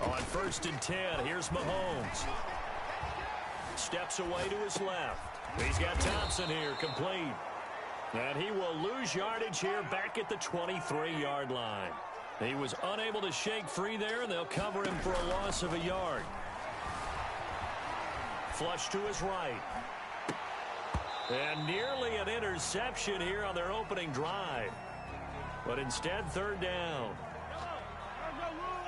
On 1st and 10, here's Mahomes. Steps away to his left. He's got Thompson here, complete. And he will lose yardage here back at the 23-yard line. He was unable to shake free there, and they'll cover him for a loss of a yard. Flush to his right. And nearly an interception here on their opening drive. But instead, 3rd down.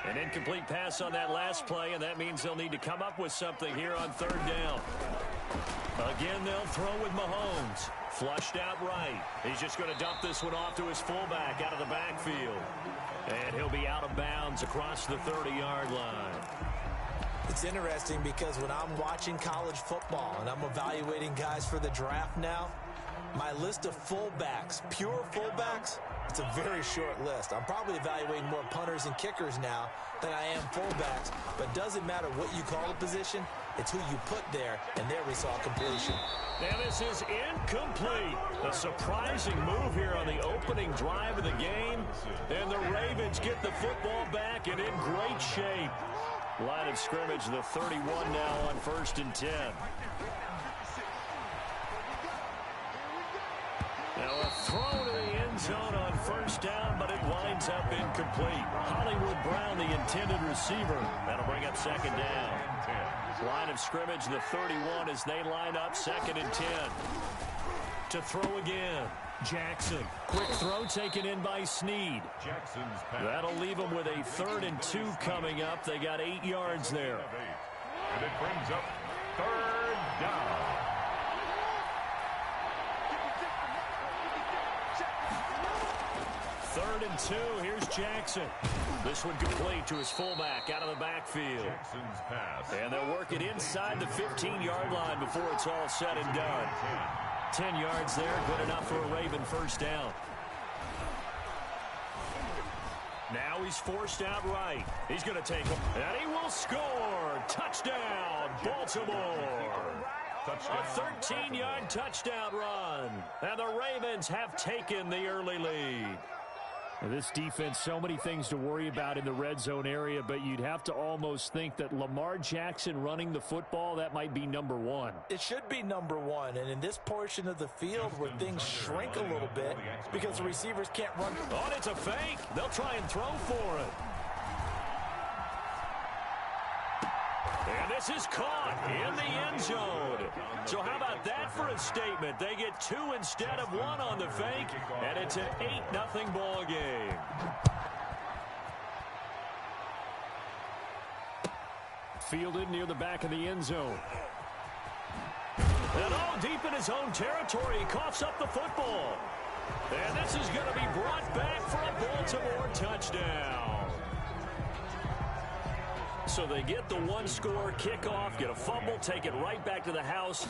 An incomplete pass on that last play, and that means they'll need to come up with something here on 3rd down. Again, they'll throw with Mahomes. Flushed out right. He's just going to dump this one off to his fullback out of the backfield. And he'll be out of bounds across the 30-yard line. It's interesting because when I'm watching college football and I'm evaluating guys for the draft now, my list of fullbacks, pure fullbacks, it's a very short list. I'm probably evaluating more punters and kickers now than I am fullbacks, but it doesn't matter what you call the position, it's who you put there, and there we saw completion. And this is incomplete. A surprising move here on the opening drive of the game, and the Ravens get the football back and in great shape. Line of scrimmage, the 31 now on 1st and 10. Now a throw to the end zone on 1st down, but it winds up incomplete. Hollywood Brown, the intended receiver. That'll bring up 2nd down. Line of scrimmage, the 31 as they line up 2nd and 10. To throw again. Jackson. Quick throw taken in by Snead. That'll leave them with a 3rd and 2 coming up. They got 8 yards there. And it brings up 3rd down. Third and 2. Here's Jackson. This one complete to his fullback out of the backfield. Jackson's pass. And they'll work it inside the 15-yard line before it's all said and done. 10 yards there, good enough for a Raven 1st down. Now he's forced out right. He's going to take him, and he will score. Touchdown, Baltimore. A 13-yard touchdown run. And the Ravens have taken the early lead. This defense, so many things to worry about in the red zone area, but you'd have to almost think that Lamar Jackson running the football, that might be number 1. It should be number 1, and in this portion of the field where things shrink a little bit because the receivers can't run. Oh, and it's a fake. They'll try and throw for it. And this is caught in the end zone. So how about that for a statement? They get 2 instead of 1 on the fake, and it's an 8-0 ball game. Fielded near the back of the end zone. And deep in his own territory, he coughs up the football. And this is going to be brought back for a Baltimore touchdown. So they get the 1-score kickoff, get a fumble, take it right back to the house.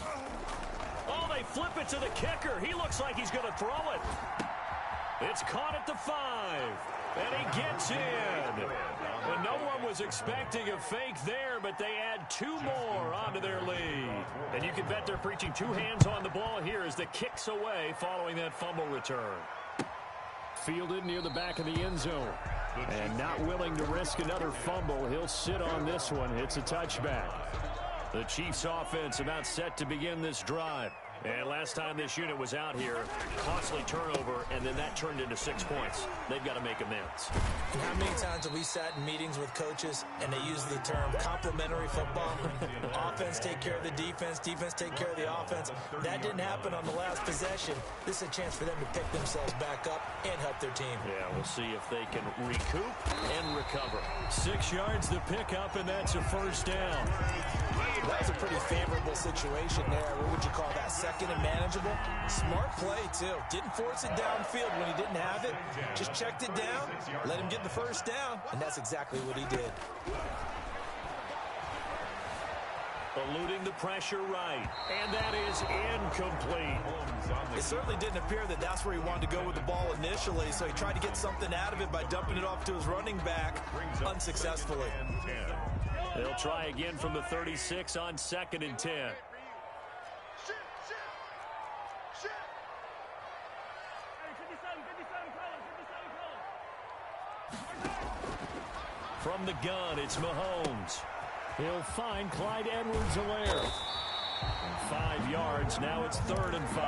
Oh, they flip it to the kicker. He looks like he's going to throw it. It's caught at the 5, and he gets in. And no one was expecting a fake there, but they add 2 more onto their lead. And you can bet they're preaching 2 hands on the ball here as the kick's away following that fumble return. Fielded near the back of the end zone. And not willing to risk another fumble. He'll sit on this one. It's a touchback. The Chiefs offense about set to begin this drive. And last time this unit was out here, costly turnover, and then that turned into 6 points. They've got to make amends. And how many times have we sat in meetings with coaches and they use the term complementary football? Offense take care of the defense, defense take care of the offense. That didn't happen on the last possession. This is a chance for them to pick themselves back up and help their team. Yeah, we'll see if they can recoup and recover. 6 yards to pick up, and that's a 1st down. That was a pretty favorable situation there. What would you call that? Second and manageable? Smart play, too. Didn't force it downfield when he didn't have it. Just checked it down, let him get the 1st down, and that's exactly what he did. Eluding the pressure right, and that is incomplete. It certainly didn't appear that that's where he wanted to go with the ball initially, so he tried to get something out of it by dumping it off to his running back unsuccessfully. They'll try again from the 36 on 2nd and 10. From the gun, it's Mahomes. He'll find Clyde Edwards-Helaire. 5 yards. Now it's 3rd and 5.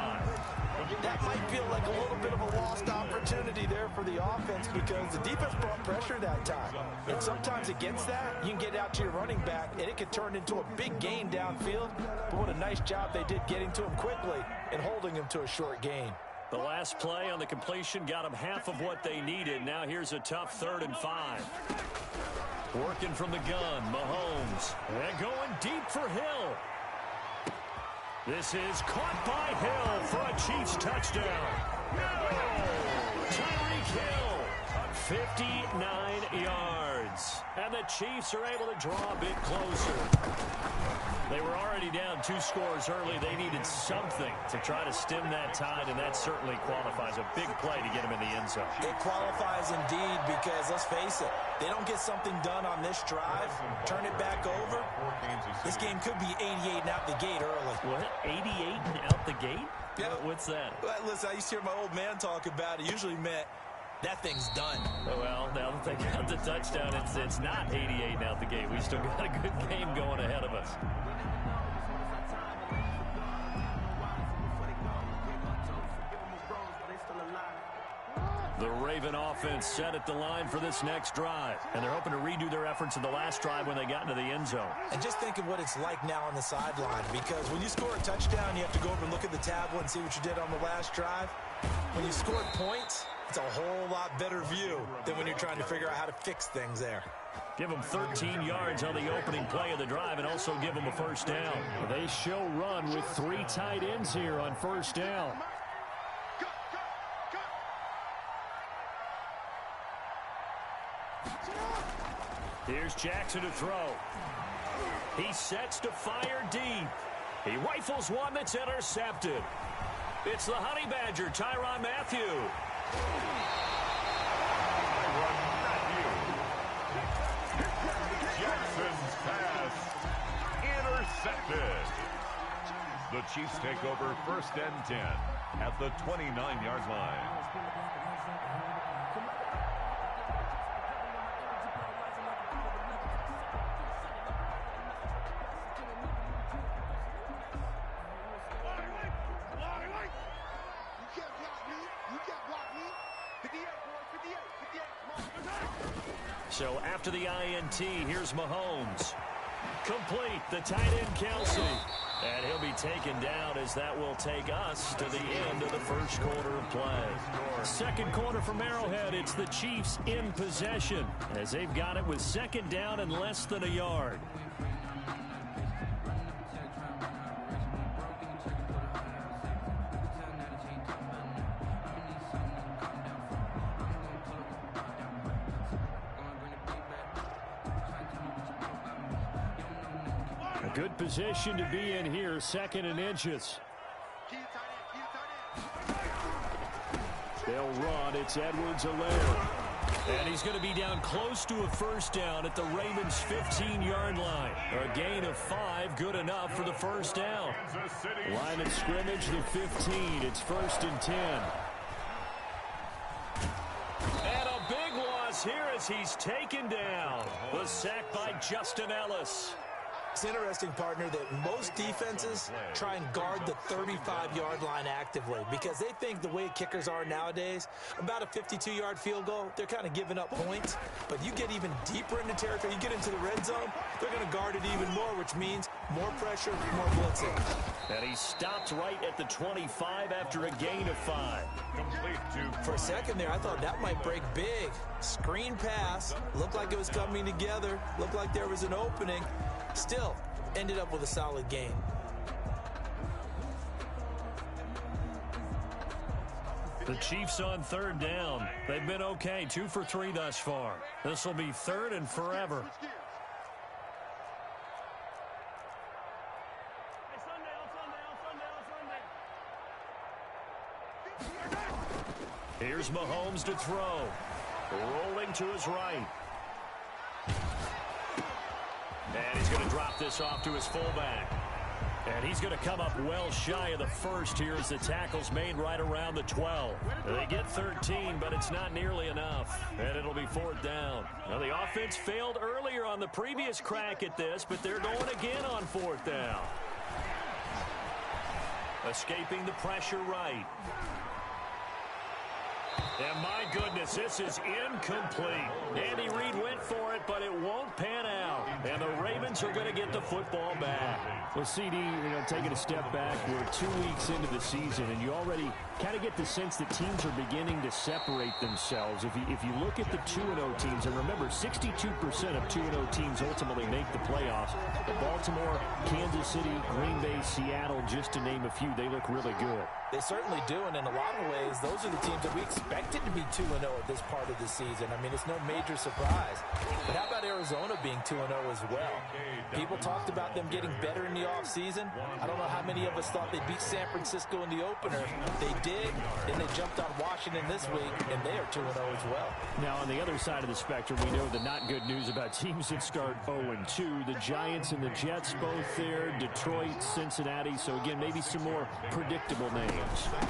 That might feel like a little bit of a lost opportunity there for the offense because the defense brought pressure that time. And sometimes against that, you can get out to your running back, and it can turn into a big gain downfield. But what a nice job they did getting to him quickly and holding him to a short gain. The last play on the completion got them half of what they needed. Now here's a tough 3rd and 5. Working from the gun, Mahomes. And going deep for Hill. This is caught by Hill for a Chiefs touchdown. Tyreek Hill, 59 yards. And the Chiefs are able to draw a bit closer. They were already down 2 scores early. They needed something to try to stem that tide, and that certainly qualifies. A big play to get them in the end zone. It qualifies indeed because, let's face it, they don't get something done on this drive, turn it back over, this game could be 88 and out the gate early. What? 88 and out the gate? Yeah. What's that? Well, listen, I used to hear my old man talk about it. Usually meant that thing's done. Well, now that they got the touchdown, it's not 88 and out the gate. We still got a good game going ahead of us. The Raven offense set at the line for this next drive. And they're hoping to redo their efforts in the last drive when they got into the end zone. And just think of what it's like now on the sideline, because when you score a touchdown, you have to go over and look at the tablet and see what you did on the last drive. When you score points, it's a whole lot better view than when you're trying to figure out how to fix things there. Give them 13 yards on the opening play of the drive and also give them a first down. They show run with 3 tight ends here on first down. Here's Jackson to throw. He sets to fire deep. He rifles one that's intercepted. It's the Honey Badger, Tyrann Mathieu. Jackson's pass intercepted. The Chiefs take over 1st and 10 at the 29-yard line. So after the INT, here's Mahomes. Complete, the tight end Kelsey. And he'll be taken down as that will take us to the end of the first quarter of play. Second quarter from Arrowhead, it's the Chiefs in possession as they've got it with 2nd down and less than a yard. Good position to be in here, 2nd and inches. They'll run. It's Edwards-Helaire. And he's going to be down close to a first down at the Ravens' 15-yard line. A gain of 5, good enough for the first down. Line of scrimmage, the 15. It's 1st and 10. And a big loss here as he's taken down. The sack by Justin Ellis. It's interesting, partner, that most defenses try and guard the 35-yard line actively because they think the way kickers are nowadays, about a 52-yard field goal, they're kind of giving up points. But you get even deeper into territory, you get into the red zone, they're going to guard it even more, which means more pressure, more blitzing. And he stopped right at the 25 after a gain of 5. For a second there, I thought that might break big. Screen pass, looked like it was coming together, looked like there was an opening. Still, ended up with a solid game. The Chiefs on 3rd down. They've been okay, 2 for 3 thus far. This will be 3rd and forever. Here's Mahomes to throw. Rolling to his right. And he's going to drop this off to his fullback. And he's going to come up well shy of the first here as the tackle's made right around the 12. They get 13, but it's not nearly enough. And it'll be 4th down. Now, the offense failed earlier on the previous crack at this, but they're going again on 4th down. Escaping the pressure right. And my goodness, this is incomplete. Andy Reid went for it, but it won't pan out. And the Ravens are going to get the football back. Well, CD, taking a step back, we're 2 weeks into the season, and you already kind of get the sense that teams are beginning to separate themselves. If you look at the 2-0 teams, and remember, 62% of 2-0 teams ultimately make the playoffs. Baltimore, Kansas City, Green Bay, Seattle, just to name a few, they look really good. They certainly do, and in a lot of ways, those are the teams that we expected to be 2-0 at this part of the season. I mean, it's no major surprise. But how about Arizona being 2-0 as well? People talked about them getting better in the offseason. I don't know how many of us thought they'd beat San Francisco in the opener. They did, then they jumped on Washington this week, and they are 2-0 as well. Now, on the other side of the spectrum, we know the not good news about teams that start 0-2. The Giants and the Jets both there, Detroit, Cincinnati. So, again, maybe some more predictable names.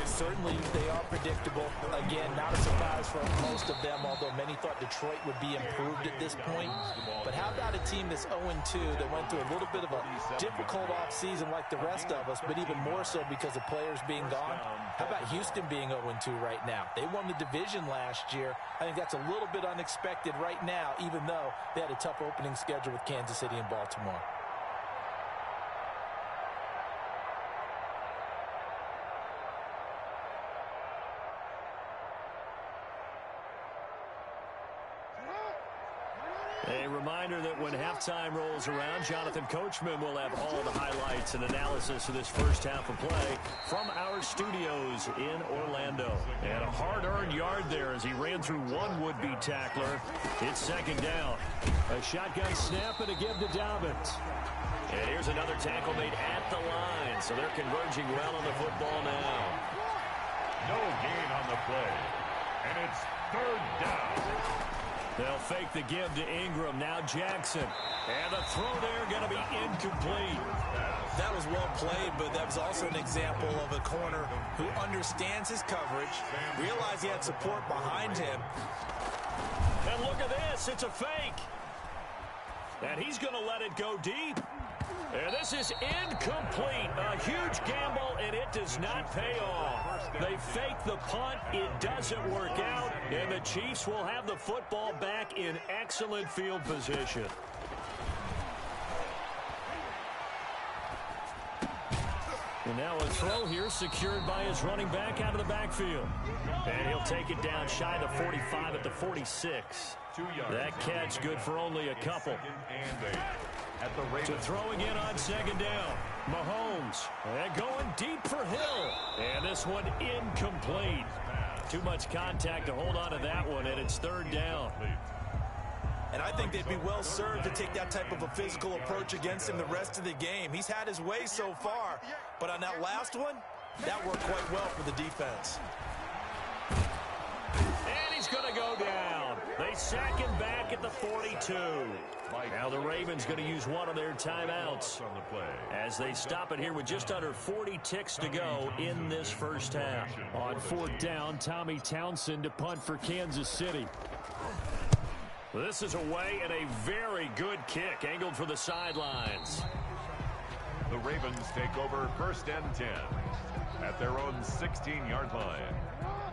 Certainly, they are predictable. Again, not a surprise for most of them, although many thought Detroit would be improved at this point. But how about a team that's 0-2 that went through a little bit of a difficult offseason like the rest of us, but even more so because of players being gone? How about Houston being 0-2 right now? They won the division last year. I think that's a little bit unexpected right now, even though they had a tough opening schedule with Kansas City and Baltimore. A reminder that when halftime rolls around, Jonathan Coachman will have all the highlights and analysis of this first half of play from our studios in Orlando. And a hard-earned yard there as he ran through one would-be tackler. It's 2nd down. A shotgun snap and a give to Dobbins. And here's another tackle made at the line. So they're converging well on the football now. No gain on the play. And it's 3rd down. They'll fake the give to Ingram. Now Jackson. And the throw there going to be incomplete. That was well played, but that was also an example of a corner who understands his coverage, realized he had support behind him. And look at this. It's a fake. And he's going to let it go deep. And this is incomplete. A huge gamble, and it does not pay off. They fake the punt. It doesn't work out. And the Chiefs will have the football back in excellent field position. And now a throw here secured by his running back out of the backfield. And he'll take it down shy of the 45 at the 46. That catch good for only a couple. To throw again on 2nd down. Mahomes. And going deep for Hill. And this one incomplete. Too much contact to hold on to that one, and it's 3rd down. And I think they'd be well served to take that type of a physical approach against him the rest of the game. He's had his way so far, but on that last one, that worked quite well for the defense. And he's going to go down. They sack him back at the 42. Now the Ravens going to use one of their timeouts as they stop it here with just under 40 ticks to go in this first half. On 4th down, Tommy Townsend to punt for Kansas City. This is away and a very good kick angled for the sidelines. The Ravens take over 1st and 10 at their own 16-yard line.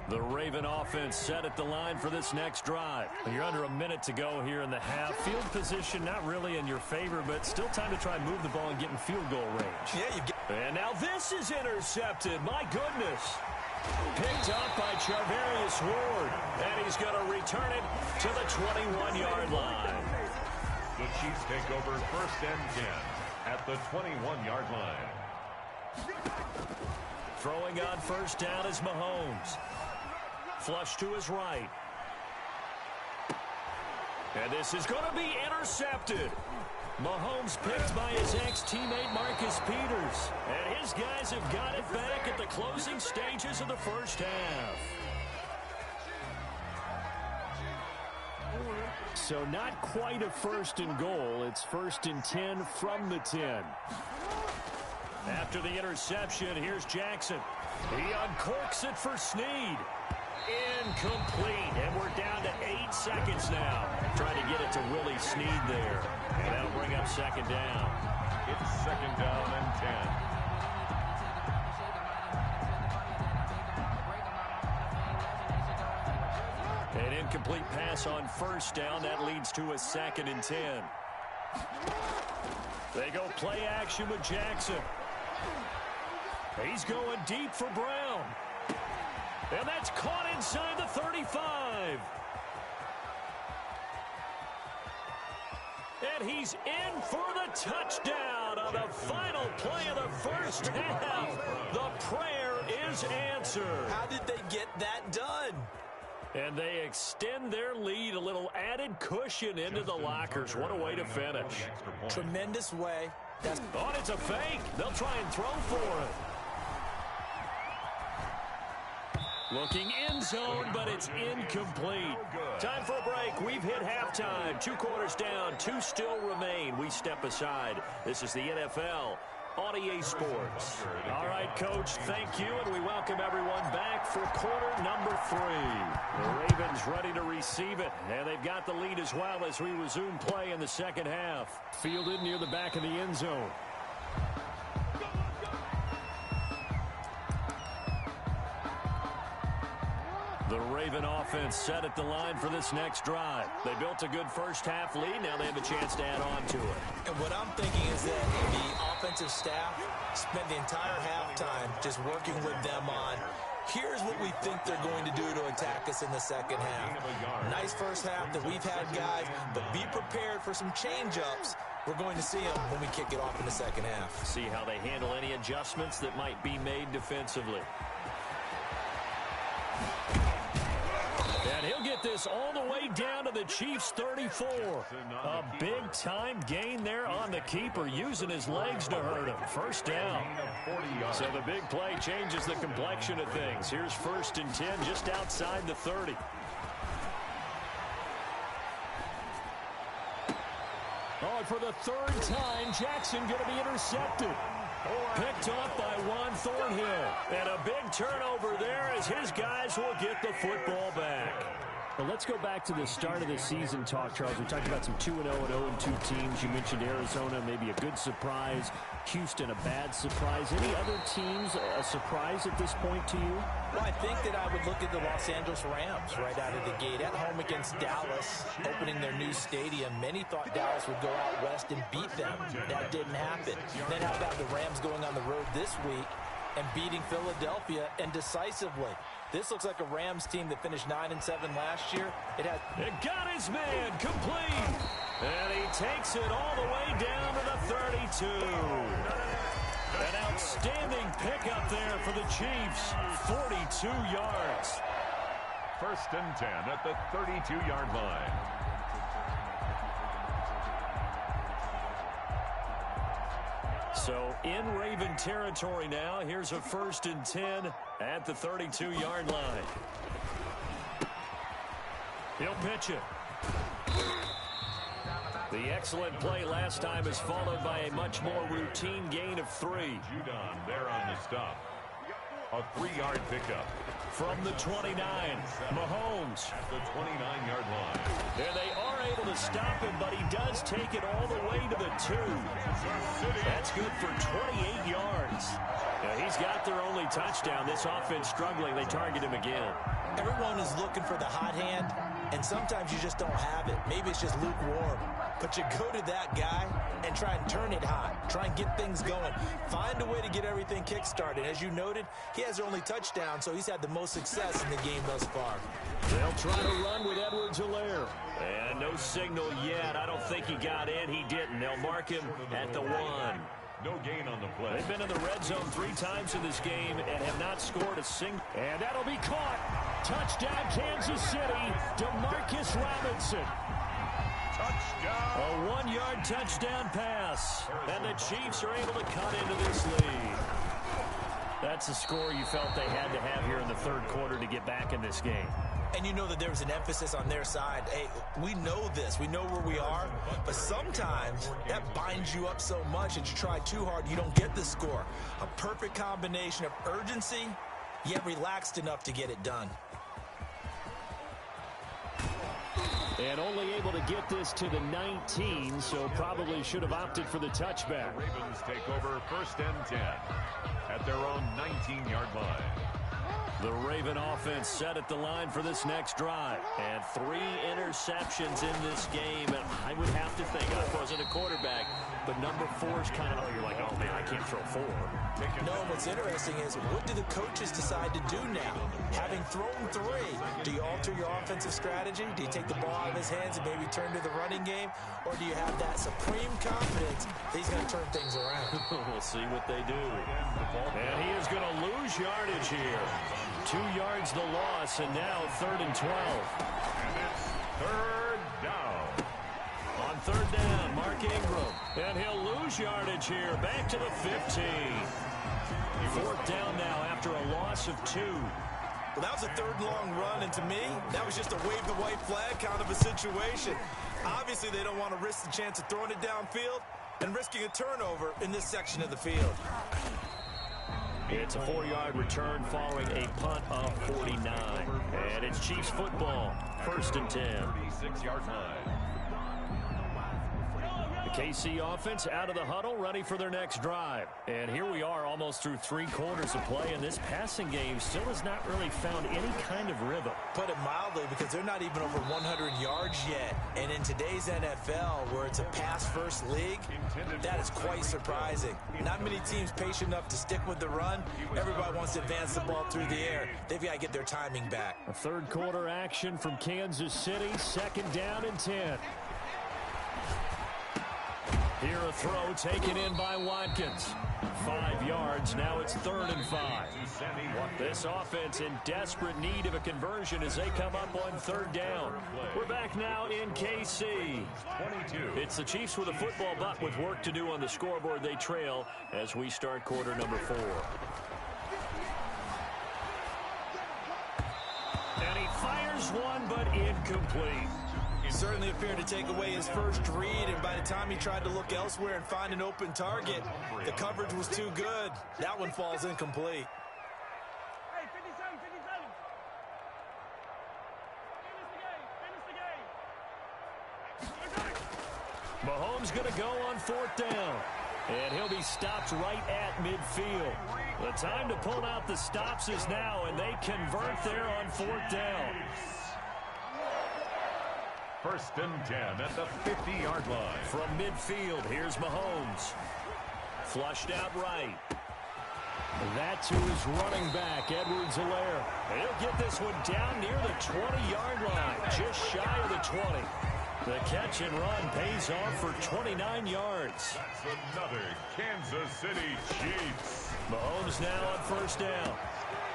The Raven offense set at the line for this next drive. You're under a minute to go here in the half. Field position not really in your favor, but still time to try and move the ball and get in field goal range. Yeah, and now this is intercepted. My goodness. Picked up by Charvarius Ward. And he's going to return it to the 21-yard line. The Chiefs take over 1st and 10 at the 21-yard line. Throwing on 1st down is Mahomes. Flush to his right. And this is going to be intercepted. Mahomes picked by his ex-teammate Marcus Peters. And his guys have got it back at the closing stages of the first half. So not quite a 1st and goal. It's 1st and 10 from the 10. After the interception, here's Jackson. He uncorks it for Snead. Incomplete, and we're down to 8 seconds now. Trying to get it to Willie Snead there. And that'll bring up second down. It's second down and 10. An incomplete pass on first down. That leads to a 2nd and 10. They go play action with Jackson. He's going deep for Brown. And that's caught inside the 35. And he's in for the touchdown on the final play of the first half. The prayer is answered. How did they get that done? And they extend their lead, a little added cushion into the lockers. What a way to finish. Tremendous way. Oh, it's a fake. They'll try and throw for it. Looking end zone, but it's incomplete. Time for a break. We've hit halftime. 2 quarters down, 2 still remain. We step aside. This is the NFL on EA Sports. All right, Coach, thank you, and we welcome everyone back for quarter number 3. The Ravens ready to receive it, and they've got the lead as well as we resume play in the second half. Fielded near the back of the end zone. The Raven offense set at the line for this next drive. They built a good first half lead. Now they have a chance to add on to it. And what I'm thinking is that the offensive staff spent the entire halftime just working with them on, here's what we think they're going to do to attack us in the second half. Nice first half that we've had, guys, but be prepared for some change-ups. We're going to see them when we kick it off in the second half. See how they handle any adjustments that might be made defensively. And he'll get this all the way down to the Chiefs' 34. A big-time gain there on the keeper, using his legs to hurt him. First down. So the big play changes the complexion of things. Here's 1st and 10 just outside the 30. Oh, for the 3rd time, Jackson going to be intercepted. Picked off by Juan Thornhill. And a big turnover there as his guys will get the football back. Well, let's go back to the start of the season talk, Charles. We talked about some 2-0 and 0-2 teams. You mentioned Arizona, maybe a good surprise. Houston, a bad surprise. Any other teams a surprise at this point to you? Well, I think that I would look at the Los Angeles Rams right out of the gate. At home against Dallas, opening their new stadium. Many thought Dallas would go out west and beat them. That didn't happen. Then how about the Rams going on the road this week and beating Philadelphia, and decisively? This looks like a Rams team that finished 9-7 last year. It got his man complete. And he takes it all the way down to the 32. An outstanding pickup there for the Chiefs. 42 yards. 1st and 10 at the 32-yard line. So in Raven territory now. Here's a 1st and 10 at the 32-yard line. He'll pitch it. The excellent play last time is followed by a much more routine gain of 3. Judon there on the stop. A 3-yard pickup. From the 29, Mahomes. At the 29-yard line. There they are able to stop him, but he does take it all the way to the 2. That's good for 28 yards. Now, he's got their only touchdown. This offense struggling. They target him again. Everyone is looking for the hot hand, and sometimes you just don't have it. Maybe it's just lukewarm. But you go to that guy and try and turn it hot. Try and get things going. Find a way to get everything kick-started. As you noted, he has their only touchdown, so he's had the most success in the game thus far. They'll try to run with Edwards-Helaire. And no signal yet. I don't think he got in. He didn't. They'll mark him at the 1. No gain on the play. They've been in the red zone 3 times in this game and have not scored a single. And that'll be caught. Touchdown, Kansas City. DeMarcus Robinson. Touchdown. A 1-yard touchdown pass. And the Chiefs are able to cut into this lead. That's the score you felt they had to have here in the 3rd quarter to get back in this game. And you know that there was an emphasis on their side. Hey, we know this. We know where we are. But sometimes that binds you up so much that you try too hard, you don't get the score. A perfect combination of urgency, yet relaxed enough to get it done. And only able to get this to the 19, so probably should have opted for the touchback. The Ravens take over 1st and 10 at their own 19-yard line. The Raven offense set at the line for this next drive. And 3 interceptions in this game. And I would have to think, I wasn't a quarterback, but number 4 is kind of, you're like, oh, man, I can't throw 4. No, what's interesting is, what do the coaches decide to do now? Having thrown 3, do you alter your offensive strategy? Do you take the ball out of his hands and maybe turn to the running game? Or do you have that supreme confidence that he's going to turn things around? We'll see what they do. And he is going to lose yardage here. 2 yards the loss, and now 3rd and 12. And it's 3rd down. On 3rd down, Mark Ingram. And he'll lose yardage here. Back to the 15. 4th down now after a loss of 2. Well, that was a 3rd long run, and to me, that was just a wave the white flag kind of a situation. Obviously, they don't want to risk the chance of throwing it downfield and risking a turnover in this section of the field. It's a 4-yard return following a punt of 49. And it's Chiefs football, 1st and 10. 36-yard line. The KC offense out of the huddle, ready for their next drive. And here we are almost through 3 quarters of play, and this passing game still has not really found any kind of rhythm. Put it mildly, because they're not even over 100 yards yet. And in today's NFL, where it's a pass-first league, that is quite surprising. Not many teams patient enough to stick with the run. Everybody wants to advance the ball through the air. They've got to get their timing back. A 3rd quarter action from Kansas City, 2nd down and 10. Here a throw taken in by Watkins. 5 yards, now it's 3rd and 5. This offense in desperate need of a conversion as they come up on 3rd down. We're back now in KC. It's the Chiefs with a football, but with work to do on the scoreboard. They trail as we start quarter number 4. And he fires one, but incomplete. Certainly appeared to take away his first read, and by the time he tried to look elsewhere and find an open target, the coverage was too good. That one falls incomplete. Hey, 57, 57. Mahomes going to go on 4th down. And he'll be stopped right at midfield. The time to pull out the stops is now, and they convert there on 4th down. 1st and 10 at the 50-yard line. From midfield, here's Mahomes. Flushed out right. That's who is running back, Edwards-Helaire. He'll get this one down near the 20-yard line, just shy of the 20. The catch and run pays off for 29 yards. That's another Kansas City Chiefs. Mahomes now on 1st down.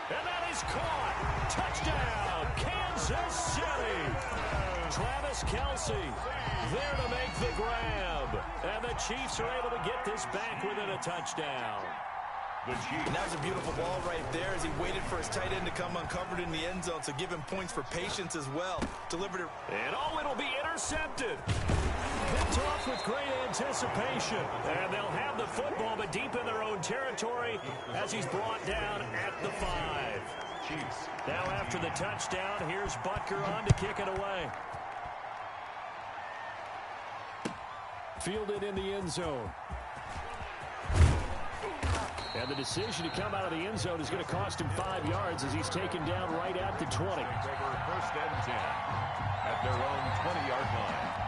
And that is caught. Touchdown, Kansas City. Travis Kelce there to make the grab. And the Chiefs are able to get this back within a touchdown. The Chiefs. And that was a beautiful ball right there as he waited for his tight end to come uncovered in the end zone, so give him points for patience as well. Delivered it. And oh, it'll be intercepted. Picked off with great anticipation. And they'll have the football, but deep in their own territory as he's brought down at the 5. Chiefs. Now after the touchdown, here's Butker on to kick it away. Fielded in the end zone. And the decision to come out of the end zone is going to cost him 5 yards as he's taken down right at the 20. Over 1st and 10 at their own 20-yard line.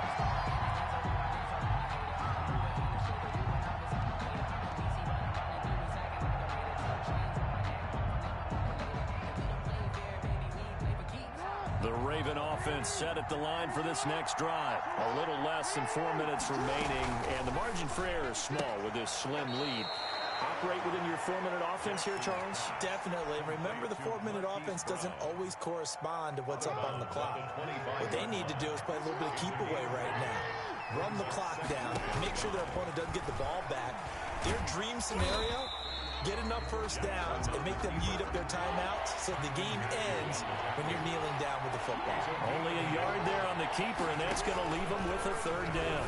The Raven offense set at the line for this next drive. A little less than 4 minutes remaining, and the margin for error is small with this slim lead. Operate within your 4-minute offense here, Charles? Definitely. Remember, the 4-minute offense doesn't always correspond to what's up on the clock. What they need to do is play a little bit of keep away right now. Run the clock down. Make sure their opponent doesn't get the ball back. Their dream scenario Get enough first downs and make them eat up their timeouts so the game ends when you're kneeling down with the football. Only a yard there on the keeper, and that's going to leave him with a third down.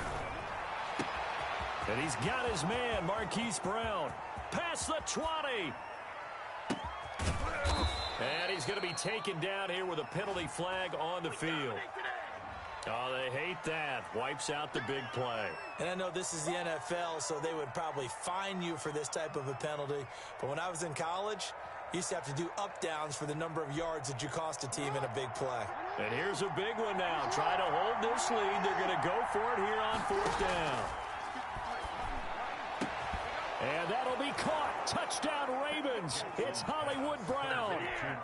And he's got his man, Marquise Brown. Past the 20. And he's going to be taken down here with a penalty flag on the field. Oh, they hate that. Wipes out the big play. And I know this is the NFL, so they would probably fine you for this type of a penalty. But when I was in college, you used to have to do up-downs for the number of yards that you cost a team in a big play. And here's a big one now. Try to hold this lead. They're going to go for it here on fourth down. And that'll be caught. Touchdown, Ravens. It's Hollywood Brown.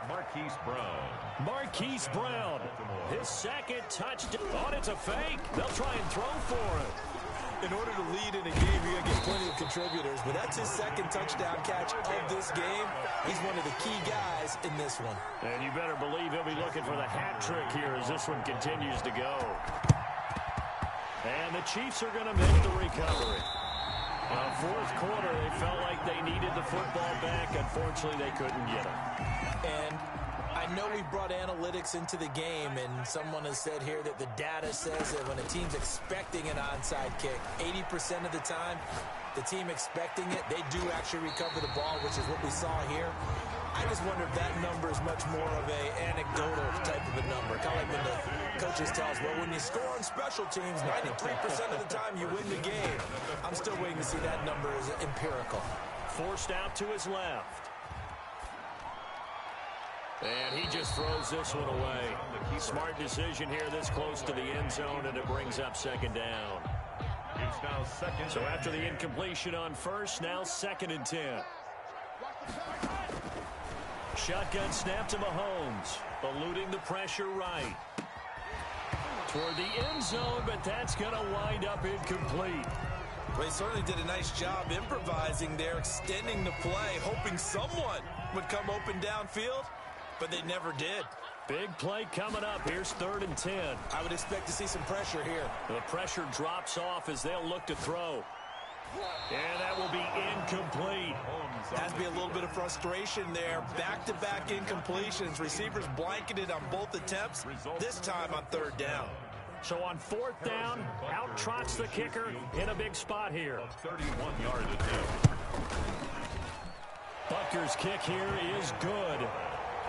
Marquise Brown. Marquise Brown. His second touchdown. Oh, it's a fake. They'll try and throw for it. In order to lead in a game, you're going to get plenty of contributors. But that's his second touchdown catch of this game. He's one of the key guys in this one. And you better believe he'll be looking for the hat trick here as this one continues to go. And the Chiefs are going to make the recovery. Fourth quarter, they felt like they needed the football back. Unfortunately, they couldn't get it. And I know we brought analytics into the game, and someone has said here that the data says that when a team's expecting an onside kick, 80% of the time, the team expecting it, they do actually recover the ball, which is what we saw here. I just wonder if that number is much more of an anecdotal type of a number. Kind of like when the coaches tell us, well, when you score on special teams, 93% of the time you win the game. I'm still waiting to see that number as empirical. Forced out to his left. And he just throws this one away. Smart decision here this close to the end zone, and it brings up second down. It's now second. So after the incompletion on first, now 2nd and 10. Shotgun snap to Mahomes, eluding the pressure right. Toward the end zone, but that's going to wind up incomplete. Well, he certainly did a nice job improvising there, extending the play, hoping someone would come open downfield, but they never did. Big play coming up. Here's 3rd and 10. I would expect to see some pressure here. The pressure drops off as they'll look to throw. And that will be incomplete. Has to be a little bit of frustration there. Back-to-back incompletions. Receivers blanketed on both attempts, this time on 3rd down. So on 4th down, out trots the kicker in a big spot here. 31-yard attempt. Butker's kick here is good.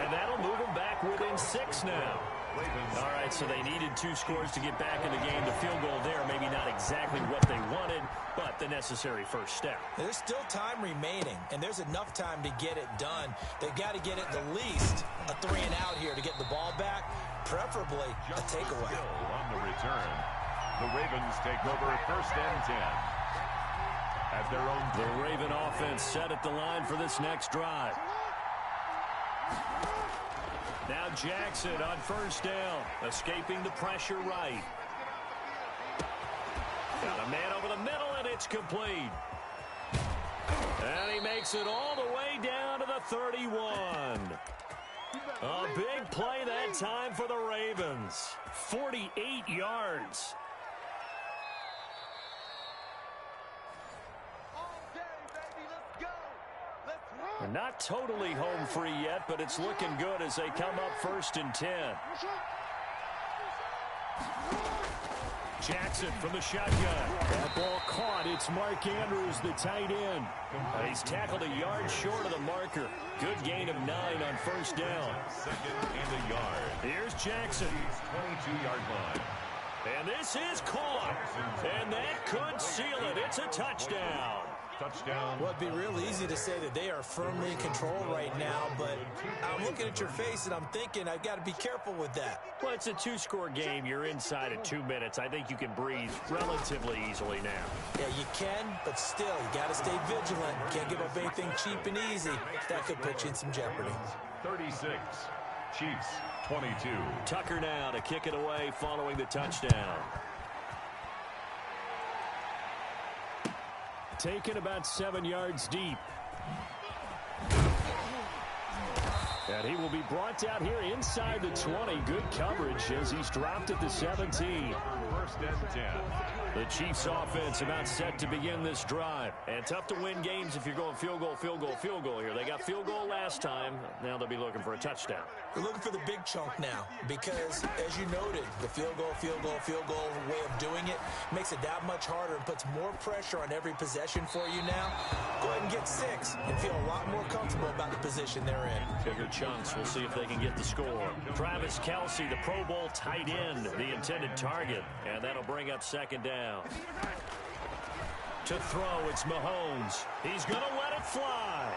And that'll move them back within 6 now. All right, so they needed 2 scores to get back in the game. The field goal there, maybe not exactly what they wanted, but the necessary first step. There's still time remaining, and there's enough time to get it done. They've got to get it at least a 3 and out here to get the ball back, preferably a takeaway. On the return, the Ravens take over 1st and 10. At their own. The Raven offense set at the line for this next drive. Now Jackson on 1st down, escaping the pressure right. Got a man over the middle, and it's complete. And he makes it all the way down to the 31. A big play that time for the Ravens. 48 yards. They're not totally home free yet, but it's looking good as they come up 1st and 10. Jackson from the shotgun. That ball caught. It's Mark Andrews, the tight end. He's tackled a yard short of the marker. Good gain of 9 on 1st down. 2nd and a yard. Here's Jackson. 22-yard line. And this is caught. And that could seal it. It's a touchdown. Touchdown. Well, it'd be real easy to say that they are firmly in control right now, but I'm looking at your face and I'm thinking I've got to be careful with that. Well, it's a 2-score game. You're inside at 2 minutes. I think you can breathe relatively easily now. Yeah, you can, but still, you got to stay vigilant. Can't give up anything cheap and easy. That could put you in some jeopardy. 36. Chiefs, 22. Tucker now to kick it away following the touchdown. Taken about 7 yards deep. And he will be brought down here inside the 20. Good coverage as he's dropped at the 17. first and 10. The Chiefs offense about set to begin this drive. And tough to win games if you're going field goal, field goal, field goal here. They got field goal last time. Now they'll be looking for a touchdown. They're looking for the big chunk now because, as you noted, the field goal way of doing it makes it that much harder and puts more pressure on every possession for you now. Go ahead and get 6 and feel a lot more comfortable about the position they're in. Bigger chunks. We'll see if they can get the score. Travis Kelce, the Pro Bowl tight end, the intended target. And that'll bring up second down. To throw, it's Mahomes. He's going to let it fly.